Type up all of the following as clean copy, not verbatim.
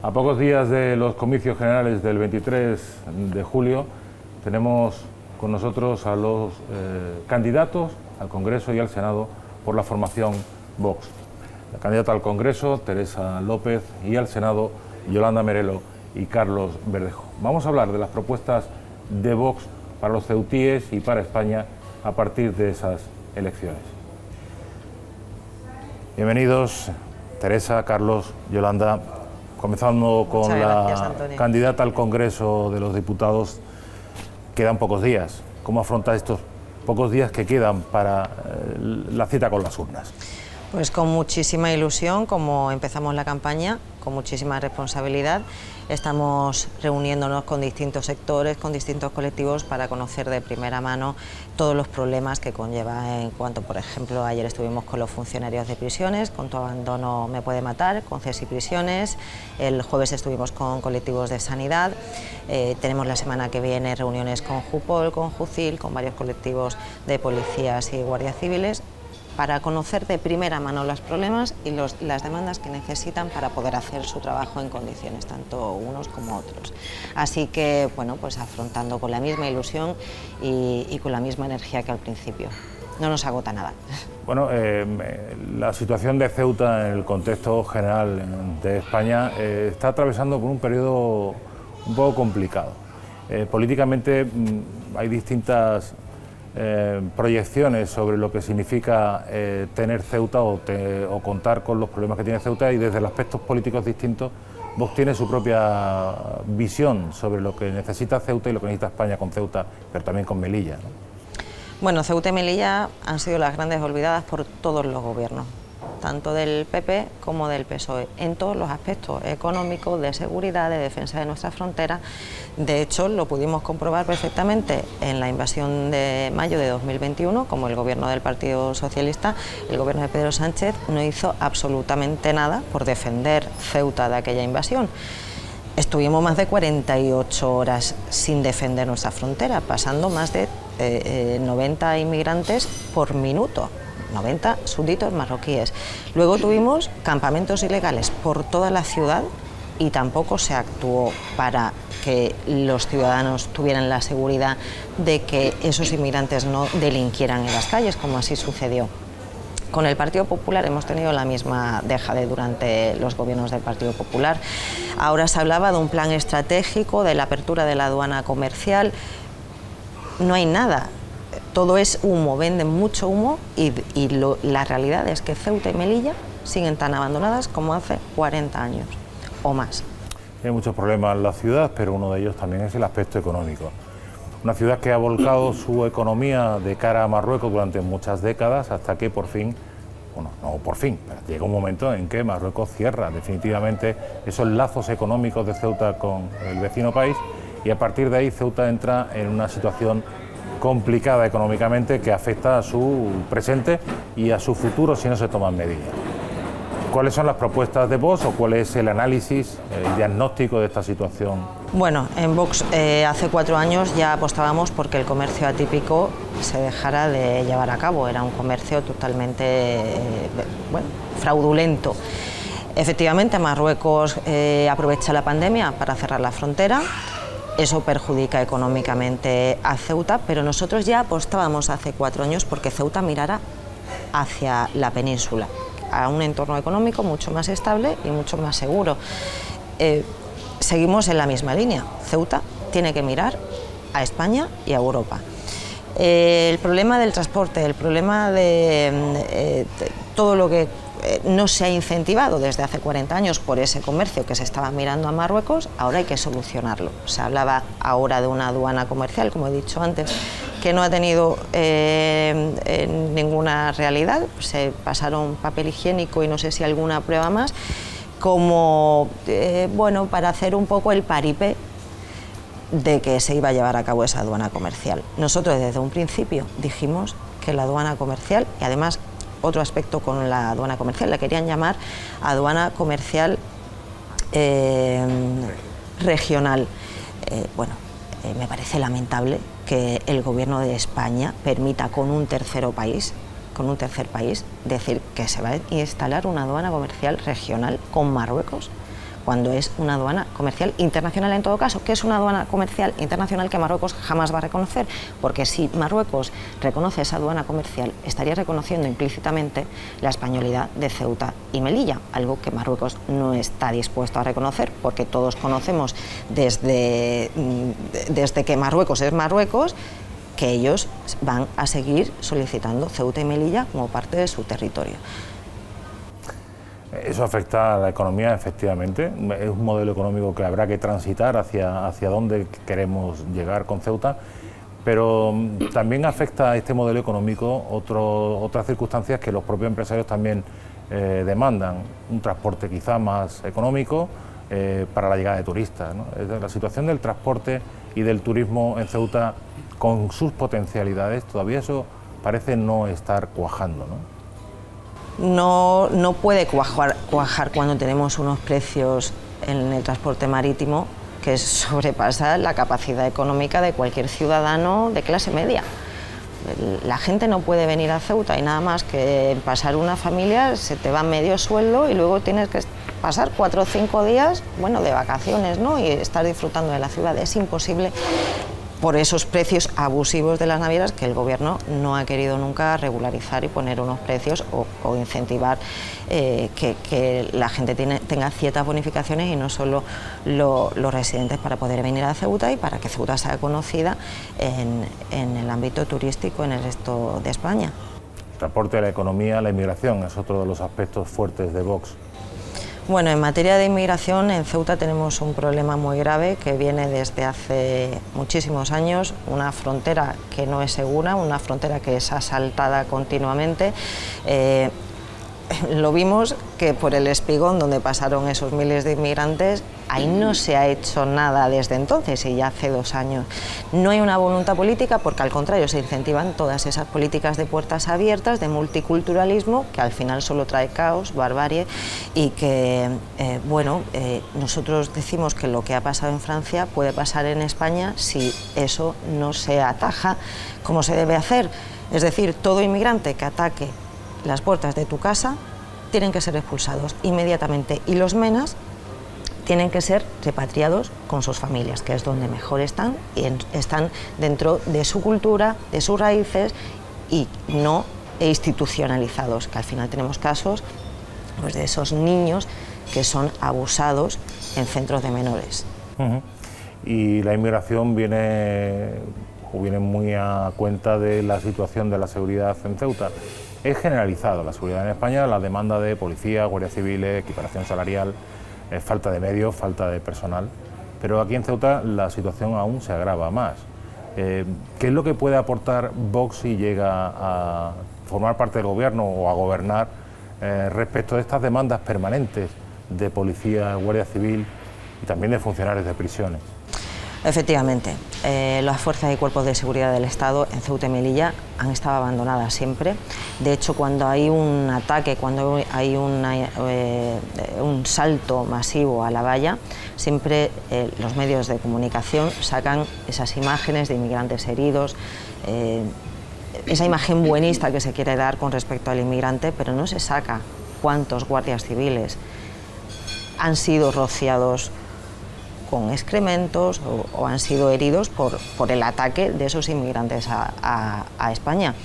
A pocos días de los comicios generales del 23 de julio, tenemos con nosotros a los candidatos al Congreso y al Senado por la formación Vox. La candidata al Congreso, Teresa López, y al Senado, Yolanda Merelo y Carlos Verdejo. Vamos a hablar de las propuestas de Vox para los ceutíes y para España a partir de esas elecciones. Bienvenidos, Teresa, Carlos, Yolanda. Comenzando con la candidata al Congreso de los Diputados, quedan pocos días. ¿Cómo afronta estos pocos días que quedan para la cita con las urnas? Pues con muchísima ilusión, como empezamos la campaña, con muchísima responsabilidad. Estamos reuniéndonos con distintos sectores, con distintos colectivos para conocer de primera mano todos los problemas que conlleva en cuanto, por ejemplo, ayer estuvimos con los funcionarios de prisiones, con Tu abandono me puede matar, con CESI Prisiones, el jueves estuvimos con colectivos de sanidad, tenemos la semana que viene reuniones con JUPOL, con JUCIL, con varios colectivos de policías y guardias civiles, para conocer de primera mano los problemas y las demandas que necesitan para poder hacer su trabajo en condiciones, tanto unos como otros. Así que, bueno, pues afrontando con la misma ilusión y con la misma energía que al principio. No nos agota nada. Bueno, la situación de Ceuta en el contexto general de España está atravesando por un periodo un poco complicado. Políticamente hay distintas proyecciones sobre lo que significa tener Ceuta o contar con los problemas que tiene Ceuta, y desde los aspectos políticos distintos Vox tiene su propia visión sobre lo que necesita Ceuta y lo que necesita España con Ceuta, pero también con Melilla, ¿no? Bueno, Ceuta y Melilla han sido las grandes olvidadas por todos los gobiernos, tanto del PP como del PSOE, en todos los aspectos económicos, de seguridad, de defensa de nuestra frontera. De hecho, lo pudimos comprobar perfectamente en la invasión de mayo de 2021, como el gobierno del Partido Socialista, el gobierno de Pedro Sánchez, no hizo absolutamente nada por defender Ceuta de aquella invasión. Estuvimos más de 48 horas sin defender nuestra frontera, pasando más de 90 inmigrantes por minuto. 90 súbditos marroquíes. Luego tuvimos campamentos ilegales por toda la ciudad y tampoco se actuó para que los ciudadanos tuvieran la seguridad de que esos inmigrantes no delinquieran en las calles, como así sucedió. Con el Partido Popular hemos tenido la misma dejadez durante los gobiernos del Partido Popular. Ahora se hablaba de un plan estratégico, de la apertura de la aduana comercial. No hay nada. Todo es humo, venden mucho humo y la realidad es que Ceuta y Melilla siguen tan abandonadas como hace 40 años o más. Hay muchos problemas en la ciudad, pero uno de ellos también es el aspecto económico. Una ciudad que ha volcado su economía de cara a Marruecos durante muchas décadas, hasta que por fin, bueno, no por fin, pero llega un momento en que Marruecos cierra definitivamente esos lazos económicos de Ceuta con el vecino país, y a partir de ahí Ceuta entra en una situación complicada económicamente que afecta a su presente y a su futuro si no se toman medidas. ¿Cuáles son las propuestas de Vox o cuál es el análisis, el diagnóstico de esta situación? Bueno, en Vox hace 4 años ya apostábamos porque el comercio atípico se dejara de llevar a cabo. Era un comercio totalmente fraudulento. Efectivamente, Marruecos aprovecha la pandemia para cerrar la frontera. Eso perjudica económicamente a Ceuta, pero nosotros ya apostábamos hace 4 años porque Ceuta mirara hacia la península, a un entorno económico mucho más estable y mucho más seguro. Seguimos en la misma línea. Ceuta tiene que mirar a España y a Europa. El problema del transporte, el problema de todo lo que no se ha incentivado desde hace 40 años por ese comercio que se estaba mirando a Marruecos, ahora hay que solucionarlo. Se hablaba ahora de una aduana comercial, como he dicho antes, que no ha tenido ninguna realidad. Se pasaron papel higiénico y no sé si alguna prueba más, como bueno, para hacer un poco el paripé de que se iba a llevar a cabo esa aduana comercial. Nosotros desde un principio dijimos que la aduana comercial, y además otro aspecto con la aduana comercial, la querían llamar aduana comercial regional. Me parece lamentable que el gobierno de España permita con un tercer país decir que se va a instalar una aduana comercial regional con Marruecos, cuando es una aduana comercial internacional en todo caso, que es una aduana comercial internacional que Marruecos jamás va a reconocer, porque si Marruecos reconoce esa aduana comercial, estaría reconociendo implícitamente la españolidad de Ceuta y Melilla, algo que Marruecos no está dispuesto a reconocer, porque todos conocemos desde que Marruecos es Marruecos, que ellos van a seguir solicitando Ceuta y Melilla como parte de su territorio. Eso afecta a la economía, efectivamente. Es un modelo económico que habrá que transitar hacia dónde queremos llegar con Ceuta, pero también afecta a este modelo económico otras circunstancias que los propios empresarios también demandan. Un transporte quizá más económico para la llegada de turistas, ¿no? La situación del transporte y del turismo en Ceuta, con sus potencialidades, todavía eso parece no estar cuajando, ¿no? No puede cuajar cuando tenemos unos precios en el transporte marítimo que sobrepasan la capacidad económica de cualquier ciudadano de clase media. La gente no puede venir a Ceuta y nada más que pasar una familia se te va medio sueldo y luego tienes que pasar 4 o 5 días, bueno, de vacaciones, ¿no? Y estar disfrutando de la ciudad. Es imposible por esos precios abusivos de las navieras que el gobierno no ha querido nunca regularizar y poner unos precios o incentivar que la gente tenga ciertas bonificaciones y no solo los residentes para poder venir a Ceuta y para que Ceuta sea conocida en el ámbito turístico en el resto de España. El transporte, la economía, la inmigración es otro de los aspectos fuertes de Vox. Bueno, en materia de inmigración, en Ceuta tenemos un problema muy grave que viene desde hace muchísimos años, una frontera que no es segura, una frontera que es asaltada continuamente. Lo vimos que por el Espigón, donde pasaron esos miles de inmigrantes, ahí no se ha hecho nada desde entonces y ya hace 2 años. No hay una voluntad política porque al contrario se incentivan todas esas políticas de puertas abiertas, de multiculturalismo, que al final solo trae caos, barbarie y que, nosotros decimos que lo que ha pasado en Francia puede pasar en España si eso no se ataja como se debe hacer. Es decir, todo inmigrante que ataque las puertas de tu casa tienen que ser expulsados inmediatamente y los menas tienen que ser repatriados con sus familias, que es donde mejor están y están dentro de su cultura, de sus raíces y no institucionalizados, que al final tenemos casos pues, de esos niños que son abusados en centros de menores. Y la inmigración viene muy a cuenta de la situación de la seguridad en Ceuta. Es generalizada la seguridad en España, la demanda de policía, guardias civiles, equiparación salarial, falta de medios, falta de personal, pero aquí en Ceuta la situación aún se agrava más. ¿Qué es lo que puede aportar Vox si llega a formar parte del gobierno o a gobernar respecto de estas demandas permanentes de policía, guardia civil y también de funcionarios de prisiones? Efectivamente, las fuerzas y cuerpos de seguridad del Estado en Ceuta y Melilla han estado abandonadas siempre. De hecho, cuando hay un ataque, cuando hay un salto masivo a la valla, siempre los medios de comunicación sacan esas imágenes de inmigrantes heridos, esa imagen buenista que se quiere dar con respecto al inmigrante, pero no se saca cuántos guardias civiles han sido rociados con excrementos o han sido heridos por el ataque de esos inmigrantes a España.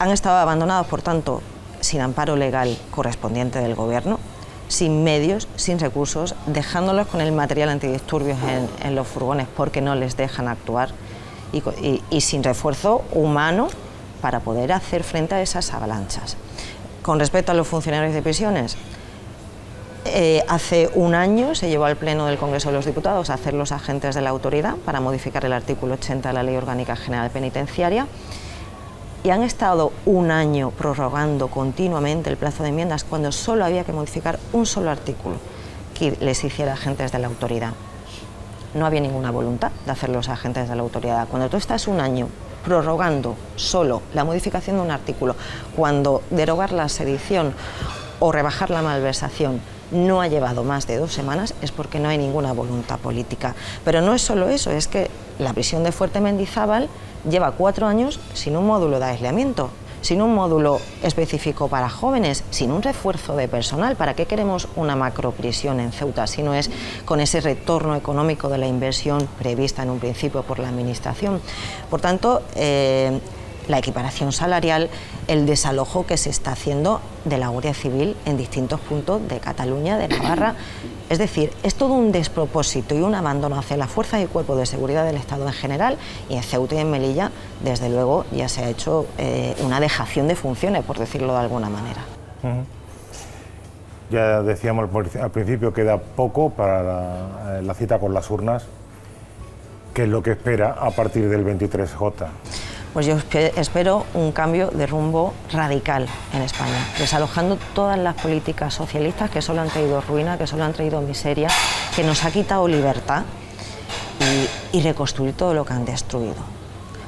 Han estado abandonados, por tanto, sin amparo legal correspondiente del gobierno, sin medios, sin recursos, dejándolos con el material antidisturbios en los furgones porque no les dejan actuar y sin refuerzo humano para poder hacer frente a esas avalanchas. Con respecto a los funcionarios de prisiones, hace 1 año se llevó al Pleno del Congreso de los Diputados a hacer los agentes de la autoridad para modificar el artículo 80 de la Ley Orgánica General Penitenciaria y han estado 1 año prorrogando continuamente el plazo de enmiendas cuando solo había que modificar un solo artículo que les hiciera agentes de la autoridad. No había ninguna voluntad de hacer los agentes de la autoridad. Cuando tú estás 1 año prorrogando solo la modificación de un artículo, cuando derogar la sedición o rebajar la malversación no ha llevado más de 2 semanas, es porque no hay ninguna voluntad política. Pero no es solo eso, es que la prisión de Fuerte Mendizábal lleva 4 años sin un módulo de aislamiento, sin un módulo específico para jóvenes, sin un refuerzo de personal. ¿Para qué queremos una macroprisión en Ceuta si no es con ese retorno económico de la inversión prevista en un principio por la Administración? Por tanto, la equiparación salarial, el desalojo que se está haciendo de la Guardia Civil en distintos puntos de Cataluña, de Navarra. Es decir, es todo un despropósito y un abandono hacia las fuerzas y cuerpos de seguridad del Estado en general, y en Ceuta y en Melilla, desde luego, ya se ha hecho una dejación de funciones, por decirlo de alguna manera. Ya decíamos al principio, queda poco para la cita con las urnas. ¿Qué es lo que espera a partir del 23J? Pues yo espero un cambio de rumbo radical en España, desalojando todas las políticas socialistas que solo han traído ruina, que solo han traído miseria, que nos ha quitado libertad, y reconstruir todo lo que han destruido.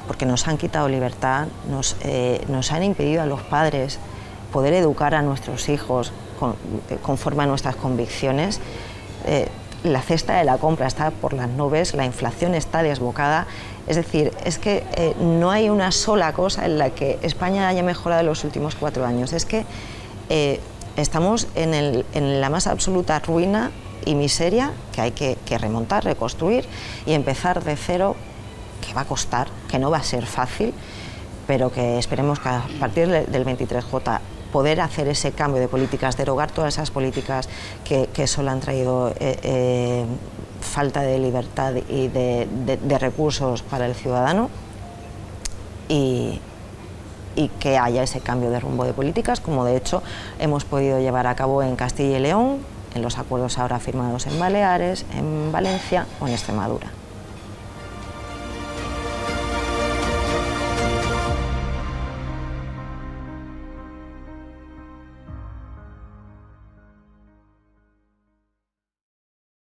Porque nos han quitado libertad, nos han impedido a los padres poder educar a nuestros hijos conforme a nuestras convicciones. La cesta de la compra está por las nubes, la inflación está desbocada. Es decir, es que no hay una sola cosa en la que España haya mejorado en los últimos 4 años. Es que estamos en la más absoluta ruina y miseria, que hay que remontar, reconstruir y empezar de cero, que va a costar, que no va a ser fácil, pero que esperemos que a partir del 23J poder hacer ese cambio de políticas, derogar todas esas políticas que solo han traído falta de libertad y de recursos para el ciudadano, y que haya ese cambio de rumbo de políticas, como de hecho hemos podido llevar a cabo en Castilla y León, en los acuerdos ahora firmados en Baleares, en Valencia o en Extremadura.